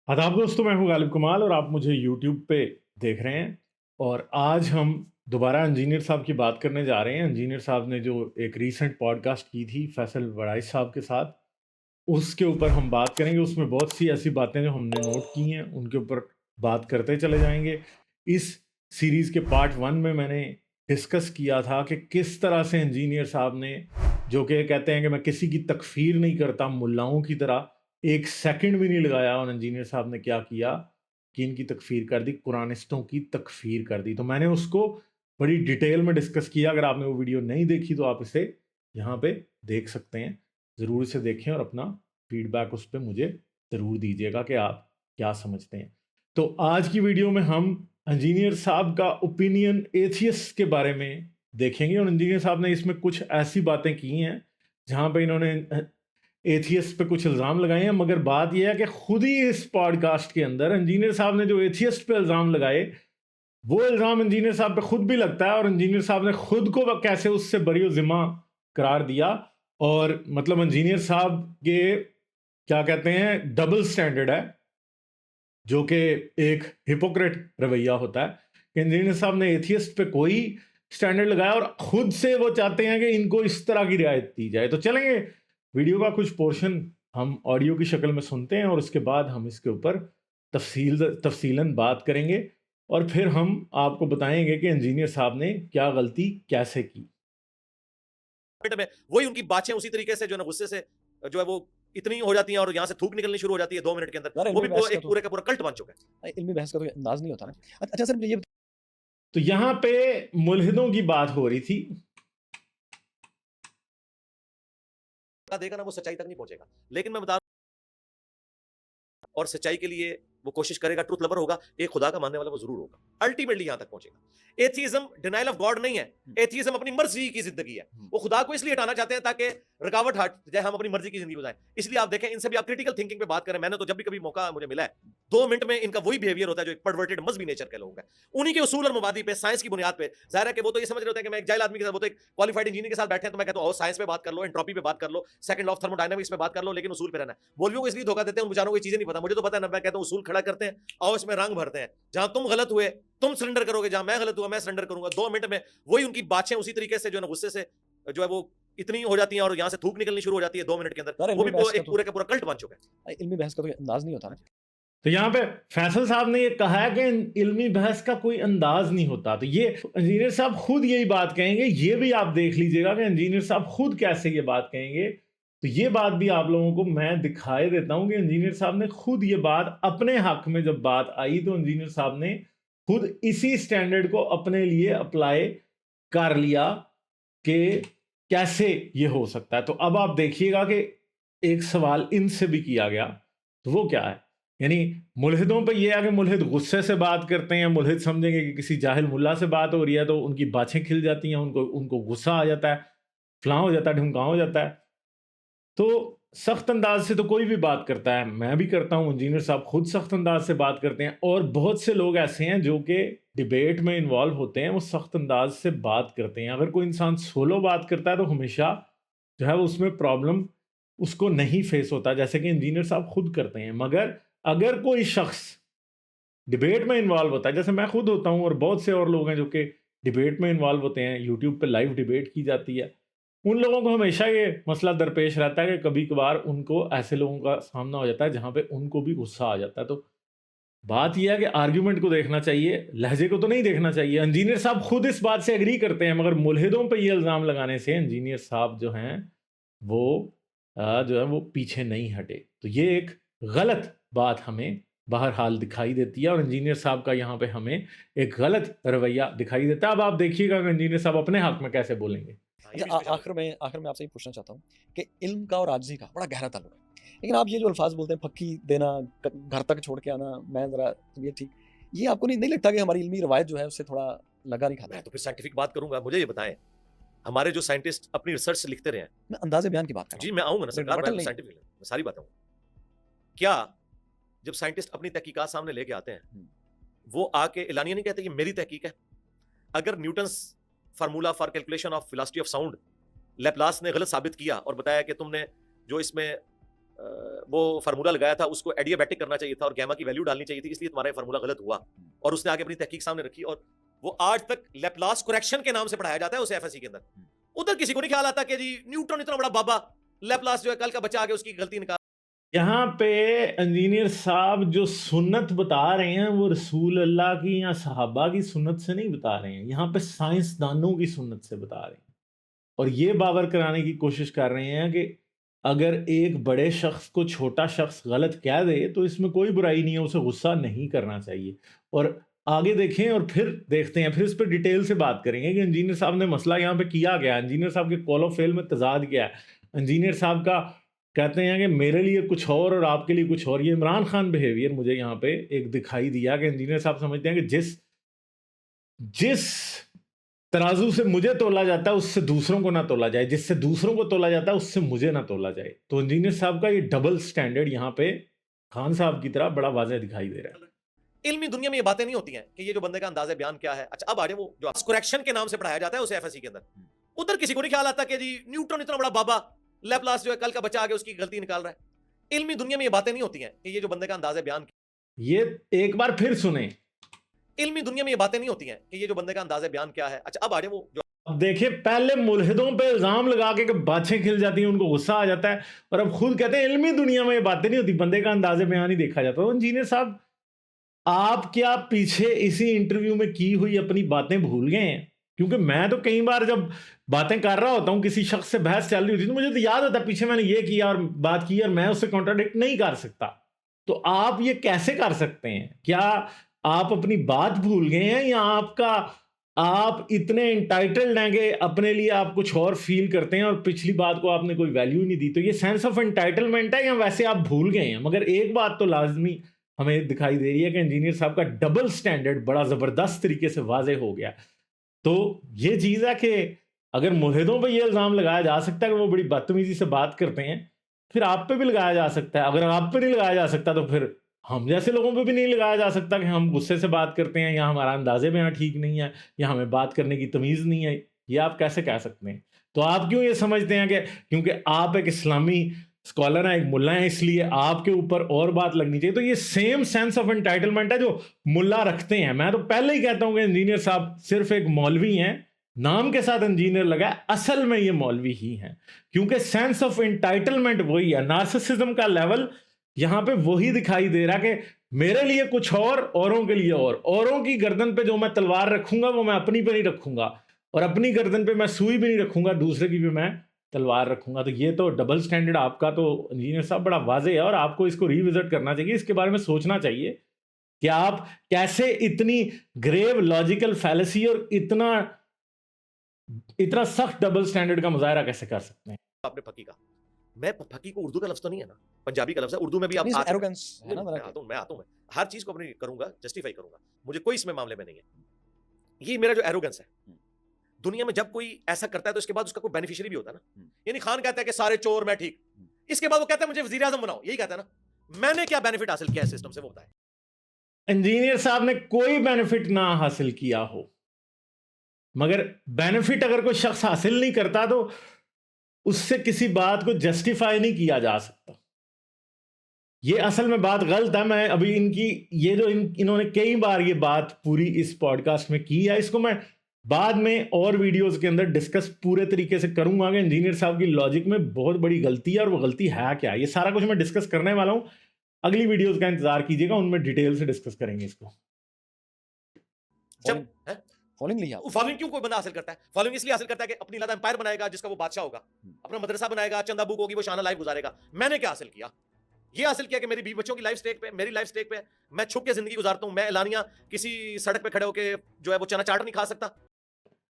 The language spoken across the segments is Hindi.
आदाब दोस्तों, मैं हूं गालिब कमाल और आप मुझे यूट्यूब पे देख रहे हैं। और आज हम दोबारा इंजीनियर साहब की बात करने जा रहे हैं। इंजीनियर साहब ने जो एक रीसेंट पॉडकास्ट की थी फैसल वड़ाइच साहब के साथ, उसके ऊपर हम बात करेंगे। उसमें बहुत सी ऐसी बातें जो हमने नोट की हैं, उनके ऊपर बात करते चले जाएंगे। इस सीरीज़ के पार्ट 1 में मैंने डिस्कस किया था कि किस तरह से इंजीनियर साहब ने, जो कि कहते हैं कि मैं किसी की तकफ़ीर नहीं करता मुल्लाओं की तरह, एक सेकंड भी नहीं लगाया। और इंजीनियर साहब ने क्या किया कि इनकी तकफ़ीर कर दी, कुरानिस्टों की तकफ़ीर कर दी। तो मैंने उसको बड़ी डिटेल में डिस्कस किया। अगर आपने वो वीडियो नहीं देखी तो आप इसे यहाँ पे देख सकते हैं। ज़रूर इसे देखें और अपना फीडबैक उस पे मुझे ज़रूर दीजिएगा कि आप क्या समझते हैं। तो आज की वीडियो में हम इंजीनियर साहब का ओपिनियन एथियस्ट के बारे में देखेंगे। और इंजीनियर साहब ने इसमें कुछ ऐसी बातें की हैं जहाँ पे इन्होंने एथियस्ट पे कुछ इल्ज़ाम लगाए हैं। मगर बात यह है कि खुद ही इस पॉडकास्ट के अंदर इंजीनियर साहब ने जो एथियस्ट पे इल्ज़ाम लगाए, वो इल्ज़ाम इंजीनियर साहब पे खुद भी लगता है। और इंजीनियर साहब ने खुद को कैसे उससे बरी ज़िम्मा करार दिया। और मतलब इंजीनियर साहब के क्या कहते हैं, डबल स्टैंडर्ड है, जो कि एक हिपोक्रेट रवैया होता है कि इंजीनियर साहब ने एथियस्ट पे कोई स्टैंडर्ड लगाया और खुद से वो चाहते हैं कि इनको इस तरह की रियायत दी जाए। तो चलेंगे, वीडियो का कुछ पोर्शन हम ऑडियो की शक्ल में सुनते हैं और उसके बाद हम इसके ऊपर तफसीलन बात करेंगे। और फिर हम आपको बताएंगे कि इंजीनियर साहब ने क्या गलती कैसे की। में वही उनकी बातें उसी तरीके से जो है ना गुस्से से जो है वो इतनी हो जाती हैं और यहाँ से थूक निकलनी शुरू हो जाती है 2 मिनट के अंदर। यार वो इल्मी भी बहस का एक तो पूरे का पूरा कल्ट बन चुका है। इल्मी बहस का तो अंदाज नहीं होता ना। अच्छा सर, मुझे ये तो यहाँ पे मुल्हिदों की बात हो रही थी। देगा ना वो सच्चाई तक नहीं पहुंचेगा, लेकिन मैं बता और सच्चाई के लिए वो कोशिश करेगा, ट्रूथ लवर होगा, एक खुदा का मानने वाला वो जरूर होगा, अल्टीमेटली यहां तक पहुंचेगा। एथियज्म डिनाइल ऑफ गॉड नहीं है, एथियज्म अपनी मर्जी की जिंदगी है। वो खुदा को इसलिए हटाना चाहते हैं ताकि रुकावट हट जाए, हम अपनी मर्जी की जिंदगी गुजारें। इसलिए आप देखें, इनसे भी आप क्रिटिकल थिंकिंग पे बात करें। मैंने तो जब भी कभी मौका मुझे मिला है, 2 मिनट में इनका वही बिहेवियर होता है जो एक परवर्टेड मजहबी नेचर के लोग हैं। उन्हीं के उसूल और मबादी पे, साइंस की बुनियाद पे, जाहिर है कि वो तो ये समझ रहे होते हैं कि मैं एक जाहिल आदमी के साथ, वो तो एक क्वालिफाइड इंजीनियर के साथ बैठे हैं, तो मैं कहता हूं साइंस पे बात कर लो, एंट्रोपी पे बात कर लो, सेकंड लॉ ऑफ थर्मोडायनामिक्स पे बात कर लो, लेकिन उसूल पे रहना है। मौलवियों को इसलिए धोखा देते हैं, उन बेचारों को चीजें नहीं पता। मुझे तो पता है ना, मैं कहता हूं उसूल खड़ा करते हैं, आओ इसमें रंग भरते हैं। जहां तुम गलत हुए तुम सरेंडर करोगे, जहां मैं गलत हुआ मैं सरेंडर करूंगा। 2 मिनट में वही उनकी बातें उसी तरीके से जो है ना गुस्से से जो है वो इतनी हो जाती हैं और यहां से थूक निकलनी शुरू हो जाती है 2 मिनट के अंदर। यार वो इल्मी भी बहस एक पूरे का पूरा कल्ट बन चुका है। इल्मी बहस का तो अंदाज नहीं होता ना। तो यहाँ पे फैसल साहब ने ये कहा है कि इल्मी बहस का कोई अंदाज नहीं होता। तो ये इंजीनियर साहब खुद यही बात कहेंगे। ये भी आप देख लीजिएगा कि इंजीनियर साहब खुद कैसे ये बात कहेंगे। तो ये बात भी आप लोगों को मैं दिखाई देता हूं कि इंजीनियर साहब ने खुद ये बात अपने हक में जब बात आई, तो इंजीनियर साहब ने खुद इसी स्टैंडर्ड को अपने लिए अप्लाई कर लिया कि कैसे ये हो सकता है। तो अब आप देखिएगा कि एक सवाल इनसे भी किया गया, तो वो क्या है। यानी मुल्हिदों पे ये है कि मुल्हिद गुस्से से बात करते हैं। मुल्हिद समझेंगे कि किसी जाहिल मुल्ला से बात हो रही है तो उनकी बातें खिल जाती हैं, उनको उनको गुस्सा आ जाता है, फलां हो जाता है, ढिमका हो जाता है। तो सख्त अंदाज से तो कोई भी बात करता है, मैं भी करता हूँ, इंजीनियर साहब खुद सख्त अंदाज से बात करते हैं। और बहुत से लोग ऐसे हैं जो कि डिबेट में इन्वॉल्व होते हैं, वो सख्त अंदाज से बात करते हैं। अगर कोई इंसान सोलो बात करता है तो हमेशा जो है वो उसमें प्रॉब्लम उसको नहीं फेस होता, जैसे कि इंजीनियर साहब खुद करते हैं। मगर अगर कोई शख्स डिबेट में इन्वॉल्व होता है, जैसे मैं खुद होता हूँ और बहुत से और लोग हैं जो कि डिबेट में इन्वॉल्व होते हैं, यूट्यूब पे लाइव डिबेट की जाती है, उन लोगों को हमेशा ये मसला दरपेश रहता है कि कभी कभार उनको ऐसे लोगों का सामना हो जाता है जहाँ पे उनको भी गुस्सा आ जाता है। तो बात यह है कि आर्ग्यूमेंट को देखना चाहिए, लहजे को तो नहीं देखना चाहिए। इंजीनियर साहब खुद इस बात से एग्री करते हैं, मगर मुल्हिदों पे ये इल्ज़ाम लगाने से इंजीनियर साहब जो हैं वो जो है वो पीछे नहीं हटे। तो ये एक गलत बात हमें बहरहाल दिखाई देती है और इंजीनियर साहब का यहाँ पे हमें एक गलत रवैया दिखाई देता है। अब आप देखिएगा कि इंजीनियर साहब अपने हक में कैसे बोलेंगे। हाँ, ये अच्छा भी इसमें शामिल आखिर में आपसे ये पूछना चाहता हूँ कि इल्म का और आजिज़ी का बड़ा गहरा ताल्लुक है। लेकिन आप ये जो अल्फाज बोलते हैं, फक्की देना, घर तक छोड़ के आना, मैं जरा ये ठीक, ये आपको नहीं लगता कि हमारी इल्मी रवायत जो है उससे थोड़ा लगा नहीं खाता? मैं तो फिर साइंटिफिक बात करूंगा। मुझे ये बताएं, हमारे जो साइंटिस्ट अपनी रिसर्च से लिखते रहे हैं। मैं अंदाज़े बयान की बात कर रहा जी हूँ। मैं आऊंगा ना कोई सरकार, रिबटल मैं नहीं। साइंटिफिक मैं सारी बातें आऊंगा। क्या जब साइंटिस्ट अपनी तहकीकात सामने लेके आते हैं, हुँ। वो आके एलानिया नहीं कहते कि मेरी तहकीक है। अगर Newton's formula for calculation of velocity of sound Laplace ने गलत साबित किया और बताया कि तुमने जो इसमें वो फार्मूला लगाया था उसको एडियाबैटिक करना चाहिए था और गैमा की वैल्यू डालनी चाहिए थी, इसलिए तुम्हारा फार्मूला गलत हुआ। और उसने आगे अपनी तहकीक सामने रखी और वो आज तक लेप्लास करेक्शन के नाम से पढ़ाया जाता है उसे एफएससी के अंदर। उधर किसी को नहीं ख्याल आता कि जी न्यूटन इतना बड़ा बाबा, लेप्लास जो है कल का बच्चा आगे उसकी गलती निकाल। यहाँ पे इंजीनियर साहब जो सुन्नत बता रहे हैं वो रसूल अल्लाह की या सहाबा की सुन्नत से नहीं बता रहे हैं, यहाँ पे साइंसदानों की सुन्नत से बता रहे हैं। और ये बावर कराने की कोशिश कर रहे हैं कि अगर एक बड़े शख्स को छोटा शख्स गलत कह दे तो इसमें कोई बुराई नहीं है, उसे गुस्सा नहीं करना चाहिए। और आगे देखें और फिर देखते हैं, फिर इस पर डिटेल से बात करेंगे कि इंजीनियर साहब ने मसला यहाँ पे किया गया, इंजीनियर साहब के कॉल ऑफ फेल में तजाद क्या है। इंजीनियर साहब का कहते हैं कि मेरे लिए कुछ और आपके लिए कुछ और। ये इमरान खान बिहेवियर मुझे यहाँ पे एक दिखाई दिया कि इंजीनियर साहब समझते हैं कि जिस तराजू से मुझे तोला जाता है उससे दूसरों को ना तोला जाए, जिससे दूसरों को तोला जाता है उससे मुझे ना तोला जाए। तो इंजीनियर साहब का ये डबल स्टैंडर्ड यहाँ पे खान साहब की तरह बड़ा वाज़ेह दिखाई दे रहा है। इल्मी दुनिया में ये बातें नहीं होती हैं कि ये जो बंदे का अंदाज़े बयान क्या है। अच्छा अब आ जाए वो जो करेक्शन के नाम से पढ़ाया जाता है उसे एफएससी के अंदर। उधर किसी को नहीं ख्याल आता कि जी न्यूटन इतना बड़ा बाबा, लेप्लास जो है कल का बच्चा आगे उसकी गलती निकाल रहा है। इल्मी दुनिया में ये बातें नहीं होती हैं कि ये जो बंदे का अंदाज़े बयान। ये एक बार फिर सुने, इल्मी दुनिया में ये बातें नहीं होती हैं कि ये जो बंदे का अंदाज़े बयान क्या है। अच्छा अब आ जाए वो जो अब देखिए, पहले मुल्हिदों पे इल्जाम लगा के बातें खिल जाती हैं, उनको गुस्सा आ जाता है, और अब खुद कहते हैं इल्मी दुनिया में ये बातें नहीं होती, बंदे का अंदाजे बयान ही देखा जाता है। तो इंजीनियर साहब, आप क्या पीछे इसी इंटरव्यू में की हुई अपनी बातें भूल गए हैं? क्योंकि मैं तो कई बार जब बातें कर रहा होता हूं, किसी शख्स से बहस चल रही होती है, तो मुझे तो याद होता है पीछे मैंने ये किया और बात की, और मैं उससे कॉन्ट्राडिक्ट नहीं कर सकता। तो आप ये कैसे कर सकते हैं? क्या आप अपनी बात भूल गए हैं, या आप इतने इंटाइटल्ड हैं कि अपने लिए आप कुछ और फील करते हैं और पिछली बात को आपने कोई वैल्यू नहीं दी? तो ये सेंस ऑफ एंटाइटलमेंट है, या वैसे आप भूल गए हैं? मगर एक बात तो लाजमी हमें दिखाई दे रही है कि इंजीनियर साहब का डबल स्टैंडर्ड बड़ा जबरदस्त तरीके से वाजे हो गया। तो ये चीज है कि अगर मुल्हिदों पे ये इल्जाम लगाया जा सकता है कि वो बड़ी बदतमीजी से बात करते हैं, फिर आप पे भी लगाया जा सकता है। अगर आप पे नहीं लगाया जा सकता तो फिर हम जैसे लोगों पे भी नहीं लगाया जा सकता कि हम गुस्से से बात करते हैं, या हमारा अंदाजे में यहाँ ठीक नहीं है, या हमें बात करने की तमीज़ नहीं है। ये आप कैसे कह सकते हैं? तो आप क्यों ये समझते हैं कि क्योंकि आप एक इस्लामी स्कॉलर हैं, एक मुल्ला हैं, इसलिए आपके ऊपर और बात लगनी चाहिए? तो ये सेम सेंस ऑफ एंटाइटलमेंट है जो मुल्ला रखते हैं। मैं तो पहले ही कहता हूं कि इंजीनियर साहब सिर्फ एक मौलवी हैं, नाम के साथ इंजीनियर लगा है, असल में ये मौलवी ही हैं, क्योंकि सेंस ऑफ एंटाइटलमेंट वही है। नार्सिसिज्म का लेवल यहां पे वही दिखाई दे रहा कि मेरे लिए कुछ और, औरों के लिए और। औरों की गर्दन पे जो मैं तलवार रखूंगा वो मैं अपनी पे नहीं रखूंगा, और अपनी गर्दन पे मैं सुई भी नहीं रखूंगा, दूसरे की भी मैं तलवार रखूंगा। तो ये तो डबल स्टैंडर्ड आपका तो इंजीनियर साहब बड़ा वाज़ेह है, और आपको इसको रिविजिट करना चाहिए, इसके बारे में सोचना चाहिए कि आप कैसे इतनी ग्रेव लॉजिकल फैलेसी और इतना सख्त डबल स्टैंडर्ड का मुजाहरा कैसे कर सकते हैं। आपने फकी का, मैं फकी को उर्दू का लफ्ज तो नहीं है ना, पंजाबी का लफ्ज है, उर्दू में भी आप आ- एरोगेंस है ना मैं मेरा आता हूं, हर चीज को अपनी करूंगा, जस्टिफाई करूंगा, मुझे कोई इसमें मामले में नहीं है। ये मेरा जो एरोगेंस है, दुनिया में जब कोई ऐसा करता है तो इसके बाद उसका कोई बेनिफिशियरी भी होता है ना। यानी खान कहता है कि सारे चोर मैं ठीक, इसके बाद वो कहता है मुझे वजीर आजम बनाओ, यही कहता है ना। मैंने क्या बेनिफिट हासिल किया है सिस्टम से, वो बताए। इंजीनियर साहब ने कोई बेनिफिट ना हासिल किया हो, मगर बेनिफिट अगर कोई शख्स हासिल नहीं करता तो उससे किसी बात को जस्टिफाई नहीं किया जा सकता। ये असल में बात गलत है। मैं अभी इनकी ये जो इन्होंने कई बार ये बात पूरी इस पॉडकास्ट में की है, इसको मैं बाद में और वीडियोस के अंदर डिस्कस पूरे तरीके से करूंगा कि इंजीनियर साहब की लॉजिक में बहुत बड़ी गलती है, और वो गलती है क्या। ये सारा कुछ मैं डिस्कस करने वाला हूं, अगली वीडियोस का इंतजार कीजिएगा, उनमें डिटेल से डिस्कस करेंगे इसको। जब फॉलोइंग लिया फॉलोइंग क्यों कोई बंदा हासिल करता है? फॉलोइंग इसलिए हासिल करता है कि अपनी लादा एम्पायर बनाएगा जिसका वो बादशाह होगा, अपना मदरसा बनाएगा, चंदा बुक होगी, वो शाना लाइफ गुजारेगा। मैंने क्या हासिल किया? ये हासिल किया कि मेरी बीवी बच्चों की लाइफ स्टेक पे, मेरी लाइफ स्टेक पे मैं छुप के जिंदगी गुजारता हूं। मैं एलानिया किसी सड़क पे खड़े होके जो है वो चना चाट नहीं खा सकता।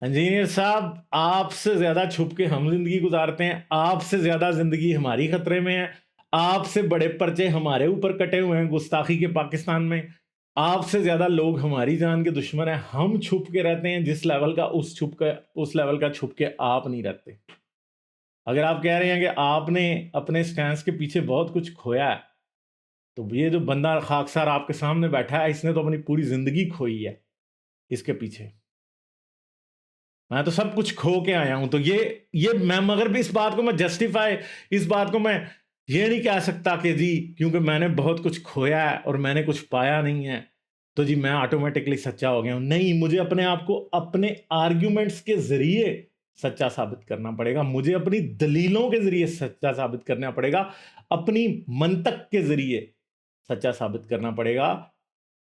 इंजीनियर साहब, आपसे ज्यादा छुप के हम जिंदगी गुजारते हैं, आपसे ज्यादा जिंदगी हमारी खतरे में है, आपसे बड़े पर्चे हमारे ऊपर कटे हुए हैं गुस्ताखी के पाकिस्तान में, आपसे ज्यादा लोग हमारी जान के दुश्मन हैं। हम छुप के रहते हैं जिस लेवल का, उस लेवल का छुप के आप नहीं रहते। अगर आप कह रहे हैं कि आपने अपने स्टैंस के पीछे बहुत कुछ खोया है, तो ये जो बंदा खाकसार आपके सामने बैठा है, इसने तो अपनी पूरी जिंदगी खोई है इसके पीछे। मैं तो सब कुछ खो के आया हूं। तो ये मैं, मगर भी इस बात को मैं जस्टिफाई, इस बात को मैं ये नहीं कह सकता कि जी क्योंकि मैंने बहुत कुछ खोया है और मैंने कुछ पाया नहीं है तो जी मैं ऑटोमेटिकली सच्चा हो गया हूं। नहीं, मुझे अपने आप को अपने आर्ग्यूमेंट्स के जरिए सच्चा साबित करना पड़ेगा, मुझे अपनी दलीलों के जरिए सच्चा साबित करना पड़ेगा, अपनी मंतक के जरिए सच्चा साबित करना पड़ेगा।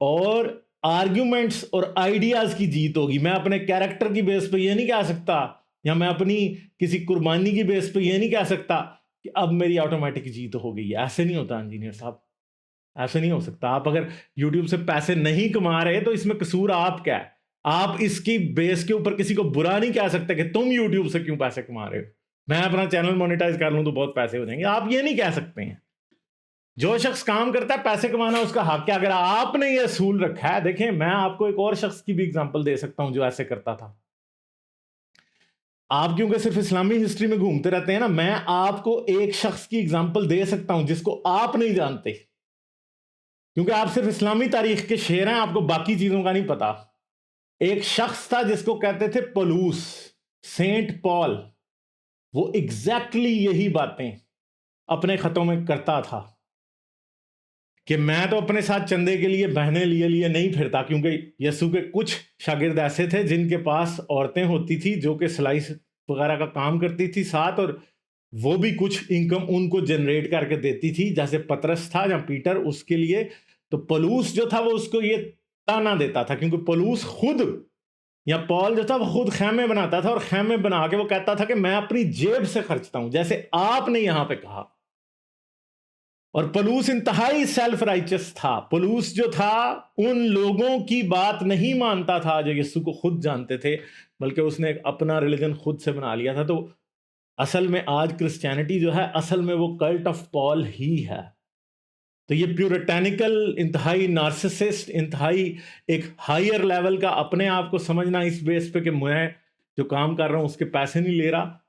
और आर्ग्यूमेंट्स और आइडियाज की जीत होगी। मैं अपने कैरेक्टर की बेस पे ये नहीं कह सकता, या मैं अपनी किसी कुर्बानी की बेस पे ये नहीं कह सकता कि अब मेरी ऑटोमेटिक जीत हो गई है। ऐसे नहीं होता इंजीनियर साहब, ऐसे नहीं हो सकता। आप अगर YouTube से पैसे नहीं कमा रहे तो इसमें कसूर आपका है। आप इसकी बेस के ऊपर किसी को बुरा नहीं कह सकते कि तुम YouTube से क्यों पैसे कमा रहे हो, मैं अपना चैनल मोनेटाइज कर लूं तो बहुत पैसे हो जाएंगे। आप ये नहीं कह सकते हैं। जो शख्स काम करता है पैसे कमाना उसका हक है। अगर आपने ये असूल रखा है, देखें मैं आपको एक और शख्स की भी एग्जांपल दे सकता हूं जो ऐसे करता था। आप क्योंकि सिर्फ इस्लामी हिस्ट्री में घूमते रहते हैं ना, मैं आपको एक शख्स की एग्जांपल दे सकता हूं जिसको आप नहीं जानते, क्योंकि आप सिर्फ इस्लामी तारीख के शेर हैं, आपको बाकी चीजों का नहीं पता। एक शख्स था जिसको कहते थे पलूस, सेंट पॉल। वो एग्जैक्टली यही बातें अपने खतों में करता था कि मैं तो अपने साथ चंदे के लिए बहने लिए लिए नहीं फिरता, क्योंकि यसु के कुछ शागिर्द ऐसे थे जिनके पास औरतें होती थी जो कि सिलाई वगैरह का काम करती थी साथ, और वो भी कुछ इनकम उनको जनरेट करके देती थी, जैसे पतरस था या पीटर उसके लिए। तो पलूस जो था वो उसको ये ताना देता था, क्योंकि पलूस खुद या पॉल जो था वो खुद खैमे बनाता था, और खैमे बना के वो कहता था कि मैं अपनी जेब से खर्चता हूं, जैसे आपने यहां पे कहा। और पलूस इंतहाई सेल्फ राइचस था। पलूस जो था उन लोगों की बात नहीं मानता था जो यीशु को खुद जानते थे, बल्कि उसने एक अपना रिलीजन खुद से बना लिया था। तो असल में आज क्रिश्चियनिटी जो है असल में वो कल्ट ऑफ पॉल ही है। तो ये प्यूरिटैनिकल, इंतहाई नार्सिसिस्ट, इंतहाई एक हायर लेवल का अपने आप को समझना इस बेस पे कि मैं जो काम कर रहा हूं उसके पैसे नहीं ले रहा,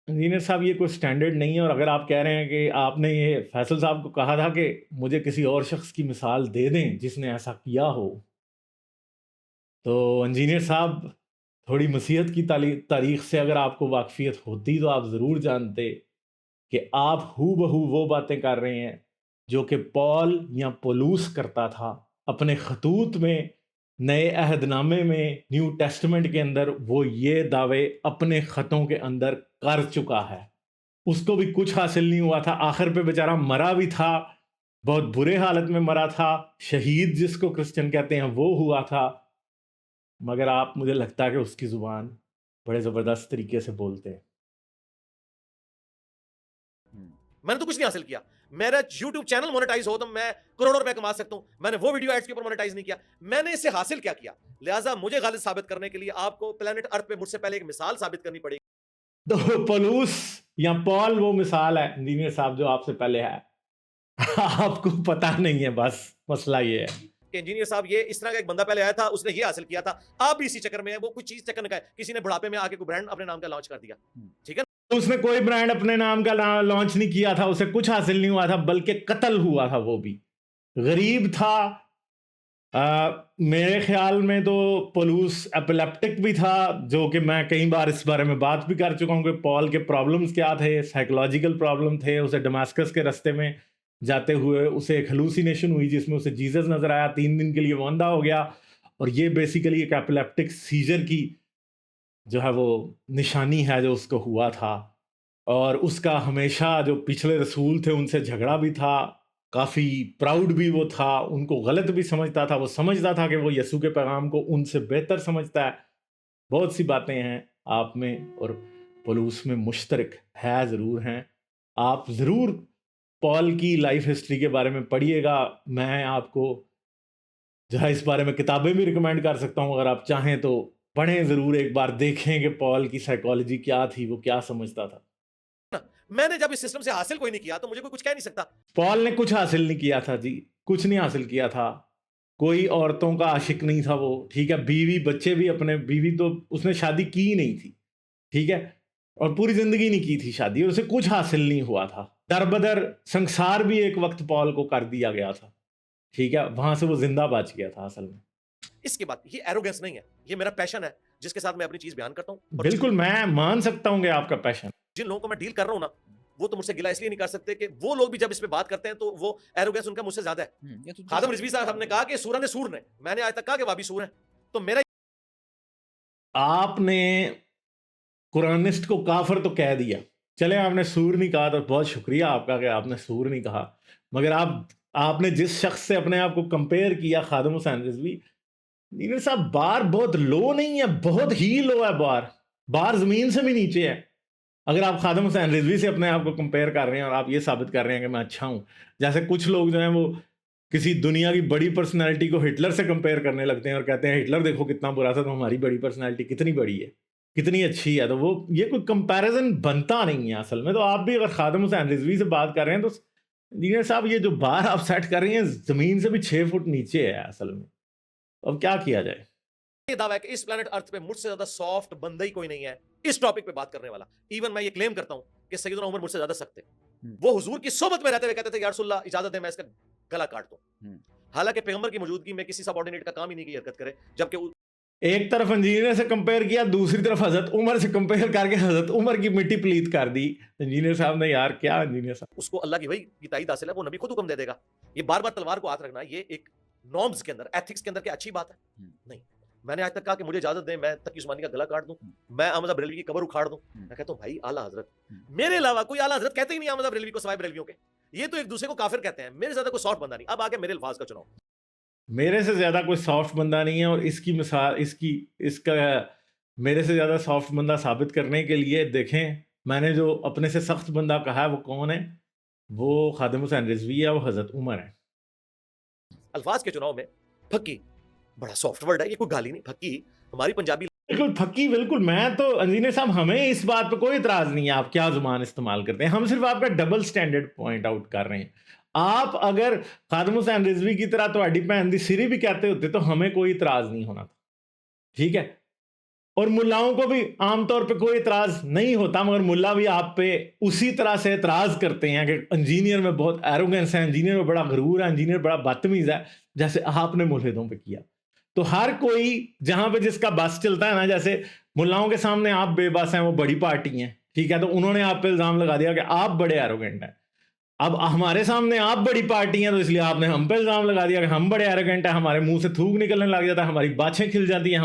इंजीनियर साहब ये कोई स्टैंडर्ड नहीं है। और अगर आप कह रहे हैं कि आपने ये फैसल साहब को कहा था कि मुझे किसी और शख्स की मिसाल दे दें जिसने ऐसा किया हो, तो इंजीनियर साहब थोड़ी मसीहत की तारीख से अगर आपको वाकफियत होती तो आप ज़रूर जानते कि आप हू बहू वो बातें कर रहे हैं जो कि पॉल या पौलुस करता था अपने खतूत में, नए अहदनामे में, न्यू टेस्टमेंट के अंदर वो ये दावे अपने ख़तों के अंदर कर चुका है। उसको भी कुछ हासिल नहीं हुआ था, आखिर पे बेचारा मरा भी था, बहुत बुरे हालत में मरा था, शहीद जिसको क्रिश्चियन कहते हैं वो हुआ था। मगर आप, मुझे लगता है कि उसकी ज़ुबान बड़े ज़बरदस्त तरीके से बोलते हैं। मैंने तो कुछ नहीं हासिल किया। मेरा YouTube चैनल मोनेटाइज हो तो मैं करोड़ों रुपए कमा सकता हूं। मैंने वो वीडियो एड्स के ऊपर मोनेटाइज नहीं किया। मैंने इससे हासिल क्या किया? लिहाजा मुझे गालिब साबित करने के लिए आपको प्लेनेट अर्थ पे मुझसे पहले एक मिसाल साबित करनी पड़ेगी। तो पौलुस या पॉल वो मिसाल है इंजीनियर साहब जो आपसे पहले है। आपको पता नहीं है, बस मसला ये है कि इंजीनियर साहब ये इस तरह का एक बंदा पहले आया था, उसने ये हासिल किया था। आप भी इसी चक्कर में है, वो कुछ चीज चक्कर का है। किसी ने बुढ़ापे में आके कोई ब्रांड अपने नाम का लॉन्च कर दिया, ठीक है। उसने कोई ब्रांड अपने नाम का लॉन्च नहीं किया था, उसे कुछ हासिल नहीं हुआ था, बल्कि कत्ल हुआ था। वो भी गरीब था। मेरे ख्याल में तो पौलुस एपिलेप्टिक भी था, जो कि मैं कई बार इस बारे में बात भी कर चुका हूं कि पॉल के प्रॉब्लम्स क्या थे। साइकोलॉजिकल प्रॉब्लम थे। उसे डमास्कस के रास्ते में जाते हुए उसे एक हेलुसिनेशन हुई जिसमें उसे जीसस नजर आया, 3 दिन के लिए वो अंधा हो गया। और ये बेसिकली एक एपिलेप्टिक सीजर की जो है वो निशानी है जो उसको हुआ था। और उसका हमेशा जो पिछले रसूल थे उनसे झगड़ा भी था, काफ़ी प्राउड भी वो था, उनको गलत भी समझता था। वो समझता था कि वो यसू के पैगाम को उनसे बेहतर समझता है। बहुत सी बातें हैं आप में और पौलुस में मुश्तरक है, ज़रूर हैं। आप ज़रूर पॉल की लाइफ हिस्ट्री के बारे में पढ़िएगा। मैं आपको जो है इस बारे में किताबें भी रिकमेंड कर सकता हूँ, अगर आप चाहें तो पढ़ें ज़रूर, एक बार देखें कि पॉल की साइकोलॉजी क्या थी, वो क्या समझता था। मैंने जब इस सिस्टम से हासिल कोई नहीं किया तो मुझे कोई कुछ कह नहीं सकता। पॉल ने कुछ हासिल नहीं किया था जी, कुछ नहीं हासिल किया था। कोई औरतों का आशिक नहीं था वो, ठीक है। बीवी बच्चे भी अपने, बीवी तो उसने शादी की ही नहीं थी, ठीक है, और पूरी जिंदगी नहीं की थी शादी, और उसे कुछ हासिल नहीं हुआ था। दरबदर संसार भी एक वक्त पॉल को कर दिया गया था, ठीक है, वहां से वो जिंदा बच गया था असल में। इसके बाद ये एरोगेंस नहीं है, ये मेरा पैशन है जिसके साथ मैं अपनी चीज बयान करता हूं। बिल्कुल, मैं मान सकता हूं कि आपका पैशन। जिन लोगों को मैं डील कर रहा हूं ना, वो तो मुझसे गिला इसलिए नहीं कर सकते कि वो लोग भी जब इस पे बात करते हैं तो वो एरोगेंस उनका मुझसे ज्यादा है। ये तो खादम रिजवी साहब ने कहा कि सूरन ने सूर ने, मैंने आज तक कहा कि वाबी सूर है। तो मेरा आपने कुरानिस्ट को काफिर तो कह दिया, चले आपने सूर नहीं कहा तो बहुत शुक्रिया आपका कि आपने सूर नहीं कहा, मगर आपने जिस शख्स से अपने आप को कंपेयर किया, खादम हुसैन रिजवी, नीर साहब बार बहुत लो नहीं है, बहुत ही लो है बार जमीन से भी नीचे है। अगर आप खादम हुसैन रिजवी से अपने आप को कंपेयर कर रहे हैं और आप ये साबित कर रहे हैं कि मैं अच्छा हूं, जैसे कुछ लोग जो हैं वो किसी दुनिया की बड़ी पर्सनैलिटी को हिटलर से कंपेयर करने लगते हैं और कहते हैं हिटलर देखो कितना बुरा था, तो हमारी बड़ी पर्सनैलिटी कितनी बड़ी है, कितनी अच्छी है। तो वो ये कोई कंपैरिजन बनता नहीं है असल में। तो आप भी अगर खादम हुसैन रिजवी से बात कर रहे हैं तो इंजीनियर साहब ये जो बार आप सेट कर रही हैं जमीन से भी 6 फुट नीचे है असल में। अब क्या किया जाए? ये दावा है कि इस प्लेनेट अर्थ पे मुझसे ज्यादा सॉफ्ट बंदा ही कोई नहीं है इस टॉपिक पे बात करने वाला। इवन मैं ये क्लेम करता हूं कि सैयदना उमर मुझसे ज्यादा सख्त थे। वो हुजूर की सोबत में रहते हुए कहते थे या रसूलल्लाह इजाजत दे मैं इसका गला काट दूं। हालांकि पैगंबर की मौजूदगी में किसी सबऑर्डिनेट का काम ही नहीं की हरकत करे, जबकि एक तरफ इंजीनियर से कंपेयर किया, दूसरी तरफ हजरत उमर से कंपेयर करके हजरत उमर की मिट्टी प्लीत कर दी इंजीनियर साहब ने। यार क्या इंजीनियर साहब, उसको अल्लाह की वही की ताईद हासिल है, वो नबी खुद हुक्म दे देगा। ये बार बार तलवार को हाथ रखना ये एक नॉर्म्स के अंदर, एथिक्स के अंदर क्या अच्छी बात है? नहीं। मैंने आज तक कहा कि मुझे इजाजत दें मैं तकी उस्मानी का गला काट दूं, मैं अहमद बरेलवी की कब्र उखाड़ दूं। मैं कहता हूं भाई आला हजरत, मेरे अलावा कोई आला हजरत कहते ही नहीं अहमद बरेलवी को सिवाय बरेलवियों के। ये तो एक दूसरे को काफिर कहते हैं, मेरे ज्यादा कोई सॉफ्ट बंदा नहीं। अब आगे मेरे अल्फाज का चुनाव। मेरे से ज्यादा कोई सॉफ्ट बंदा नहीं है, और इसकी मिसाल इसका मेरे से ज्यादा सॉफ्ट बंदा साबित करने के लिए देखें मैंने जो अपने से सख्त बंदा कहा है वो कौन है? वो खादिम हुसैन रिजवी है, वो हजरत उमर है। अल्फाज के चुनाव में फक्की बड़ा सॉफ्ट वर्ड है, ये कोई गाली नहीं। फक्की हमारी पंजाबी बिल्कुल फक्की, बिल्कुल। मैं तो इंजीनियर साहब हमें इस बात पे कोई इतराज नहीं है आप क्या जुबान इस्तेमाल करते हैं, हम सिर्फ आपका डबल स्टैंडर्ड पॉइंट आउट कर रहे हैं। आप अगर खादिम हुसैन रिजवी की तरह तो अड्डी भैन दी सिरी भी कहते होते तो हमें कोई इतराज नहीं होना था, ठीक है? और मुल्लाओं को भी आमतौर पे कोई इतराज नहीं होता, मगर मुल्ला भी आप पे उसी तरह से इतराज करते हैं कि इंजीनियर में बहुत एरोगेंस है, इंजीनियर में बड़ा गरूर है, इंजीनियर बड़ा बदतमीज है, जैसे आपने मुल्हिदों पे किया। तो हर कोई जहां पे जिसका बस चलता है ना, जैसे मुल्लाओं के सामने आप बेबस हैं, वो बड़ी पार्टी हैं, ठीक है, तो उन्होंने आप पे इल्जाम लगा दिया कि आप बड़े एरोगेंट हैं। अब हमारे सामने आप बड़ी पार्टी हैं तो इसलिए आपने हम पे इल्जाम लगा दिया कि हम बड़े एरोगेंट हैं, हमारे मुंह से थूक निकलने लग जाता है, हमारी बाछें खिल जाती हैं,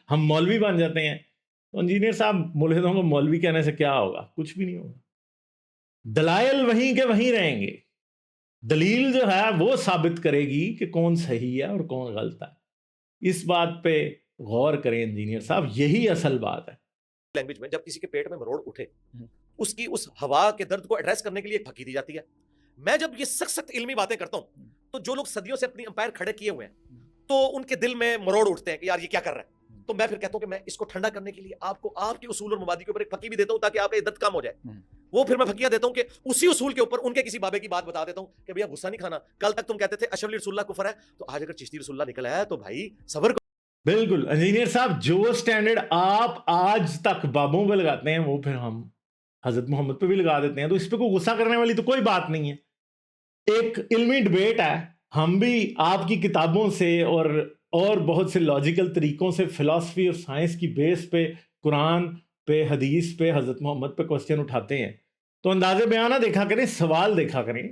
हम मौलवी बन जाते हैं। तो इंजीनियर साहब मुल्हिदों को मौलवी कहने से क्या होगा? कुछ भी नहीं होगा। दलाइल वहीं के वहीं रहेंगे, दलील जो है वो साबित करेगी कि कौन सही है और कौन गलत है। इस बात पे गौर करें इंजीनियर साहब, यही असल बात है। लैंग्वेज में जब किसी के पेट में मरोड़ उठे, उसकी उस हवा के दर्द को एड्रेस करने के लिए एक फक्की दी जाती है। मैं जब ये सख्त सख्त इल्मी बातें करता हूं तो जो लोग सदियों से अपनी अंपायर खड़े किए हुए हैं तो उनके दिल में मरोड़ उठते हैं कि यार ये क्या कर रहा है। तो मैं फिर कहता हूं कि मैं इसको ठंडा करने के लिए आपको आपके उसूल और मुबादी के ऊपर एक फक्की भी देता हूं ताकि आपका ये दर्द कम हो जाए। वो फिर मैं फकिया देता हूं कि उसी उसूल के ऊपर उनके किसी बाबे की बात बता देता हूं कि भैया गुस्सा नहीं खाना, कल तक तुम कहते थे अशरफ रसूलुल्लाह कुफर है, तो आज अगर चिश्ती रसूलुल्लाह निकला है तो भाई सबर करो। बिल्कुल इंजीनियर साहब, जो स्टैंडर्ड आप आज तक बाबों पे लगाते हैं वो फिर हम हजरत मोहम्मद पे भी लगा देते हैं, तो इस पे कोई गुस्सा करने वाली तो कोई बात नहीं है। एक इल्मी डिबेट है, हम भी आपकी किताबों से और बहुत से लॉजिकल तरीकों से फिलॉसफी और साइंस की बेस पे, कुरान पे, हदीस पे, हजरत मोहम्मद पे क्वेश्चन उठाते हैं। तो अंदाजे बयाना देखा करें, सवाल देखा करें।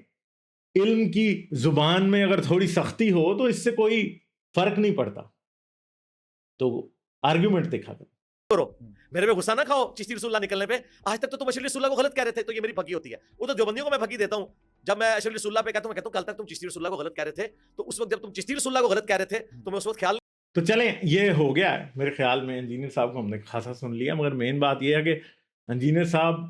इल्म की जुबान में अगर थोड़ी सख्ती हो तो इससे कोई फर्क नहीं पड़ता, तो आर्ग्यूमेंट देखा करें। करो, मेरे पे गुस्सा ना खाओ चिश्ती रसूलुल्लाह निकलने पे। आज तक तो तुम अशरफ रसूलुल्लाह को गलत कह रहे थे, तो ये मेरी फकी होती है। वो तो देवबंदियों को मैं फकी देता हूं, जब मैं अशरफ रसूलुल्लाह पे कहता हूं, मैं कहता हूं कल तक तुम चिश्ती रसूलुल्लाह को गलत कह रहे थे, तो उस वक्त जब तुम चिश्ती रसूलुल्लाह को गलत कह रहे थे तो मैं उस वक्त ख्याल। तो चलें, ये हो गया है मेरे ख्याल में। इंजीनियर साहब को हमने खासा सुन लिया, मगर मेन बात यह है कि इंजीनियर साहब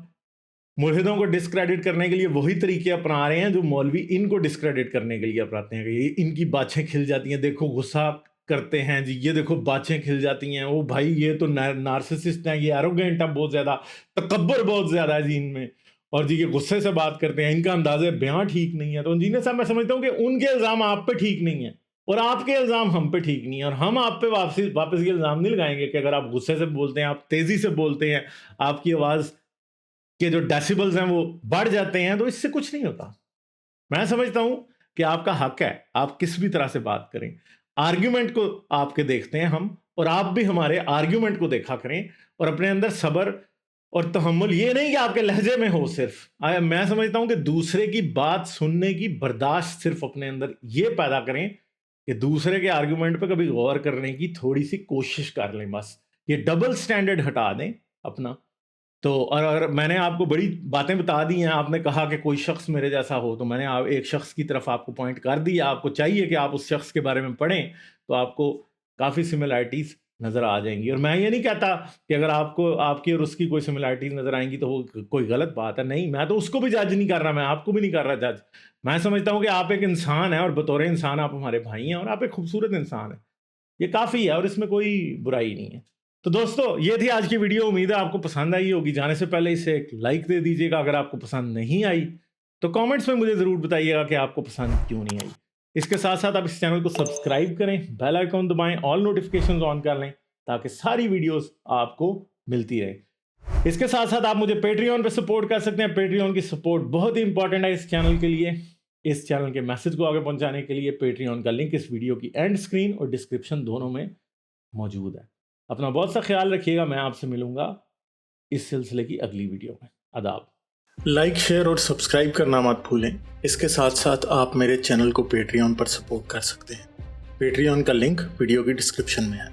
मुल्हिदों को डिस्क्रेडिट करने के लिए वही तरीके अपना रहे हैं जो मौलवी इनको डिस्क्रेडिट करने के लिए अपनाते हैं कि ये इनकी बाछें खिल जाती हैं, देखो गुस्सा करते हैं जी, ये देखो बाछें खिल जाती हैं, ओ भाई ये तो नार्सिसिस्ट हैं, ये एरोगेंट है, बहुत ज़्यादा तकब्बर बहुत ज़्यादा है जी इनमें, और जी ये गुस्से से बात करते हैं, इनका अंदाज़े बयां ठीक नहीं है। तो इंजीनियर साहब मैं समझता हूँ कि उनके इल्ज़ाम आप पे ठीक नहीं है और आपके इल्ज़ाम हम पे ठीक नहीं है, और हम आप पे वापस ये इल्ज़ाम नहीं लगाएंगे कि अगर आप गुस्से से बोलते हैं, आप तेज़ी से बोलते हैं, आपकी आवाज़ के जो डेसिबल्स हैं वो बढ़ जाते हैं, तो इससे कुछ नहीं होता। मैं समझता हूं कि आपका हक है, आप किस भी तरह से बात करें। आर्ग्यूमेंट को आपके देखते हैं हम, और आप भी हमारे आर्ग्यूमेंट को देखा करें और अपने अंदर सब्र और तहम्मुल ये नहीं कि आपके लहजे में हो सिर्फ, मैं समझता हूं कि दूसरे की बात सुनने की बर्दाश्त सिर्फ अपने अंदर ये पैदा करें कि दूसरे के आर्गुमेंट पे कभी गौर करने की थोड़ी सी कोशिश कर लें। बस ये डबल स्टैंडर्ड हटा दें अपना। तो और मैंने आपको बड़ी बातें बता दी हैं, आपने कहा कि कोई शख्स मेरे जैसा हो, तो मैंने एक शख्स की तरफ आपको पॉइंट कर दिया। आपको चाहिए कि आप उस शख्स के बारे में पढ़ें तो आपको काफ़ी सिमिलैरिटीज़ नज़र आ जाएंगी। और मैं ये नहीं कहता कि अगर आपको आपकी और उसकी कोई सिमिलैरिटीज़ नज़र आएंगी तो वो कोई गलत बात है, नहीं, मैं तो उसको भी जज नहीं कर रहा, मैं आपको भी नहीं कर रहा जज। मैं समझता हूँ कि आप एक इंसान है और बतौर इंसान आप हमारे भाई हैं और आप एक खूबसूरत इंसान हैं, ये काफ़ी है और इसमें कोई बुराई नहीं है। तो दोस्तों ये थी आज की वीडियो, उम्मीद है आपको पसंद आई होगी। जाने से पहले इसे एक लाइक दे दीजिएगा। अगर आपको पसंद नहीं आई तो कमेंट्स में मुझे ज़रूर बताइएगा कि आपको पसंद क्यों नहीं आई। इसके साथ साथ आप इस चैनल को सब्सक्राइब करें, बेल आइकॉन दबाएं, ऑल नोटिफिकेशंस ऑन कर लें ताकि सारी वीडियोस आपको मिलती रहे। इसके साथ साथ आप मुझे पेट्रियन पे सपोर्ट कर सकते हैं। पेट्रियन की सपोर्ट बहुत ही इंपॉर्टेंट है इस चैनल के लिए। इस चैनल के मैसेज को आगे पहुंचाने के लिए पेट्रियन का लिंक इस वीडियो की एंड स्क्रीन और डिस्क्रिप्शन दोनों में मौजूद है। अपना बहुत सा ख्याल रखिएगा। मैं आपसे मिलूंगा इस सिलसिले की अगली वीडियो में। आदाब। लाइक, शेयर और सब्सक्राइब करना मत भूलें। इसके साथ साथ आप मेरे चैनल को पेट्रियन पर सपोर्ट कर सकते हैं। पेट्रियन का लिंक वीडियो की डिस्क्रिप्शन में है।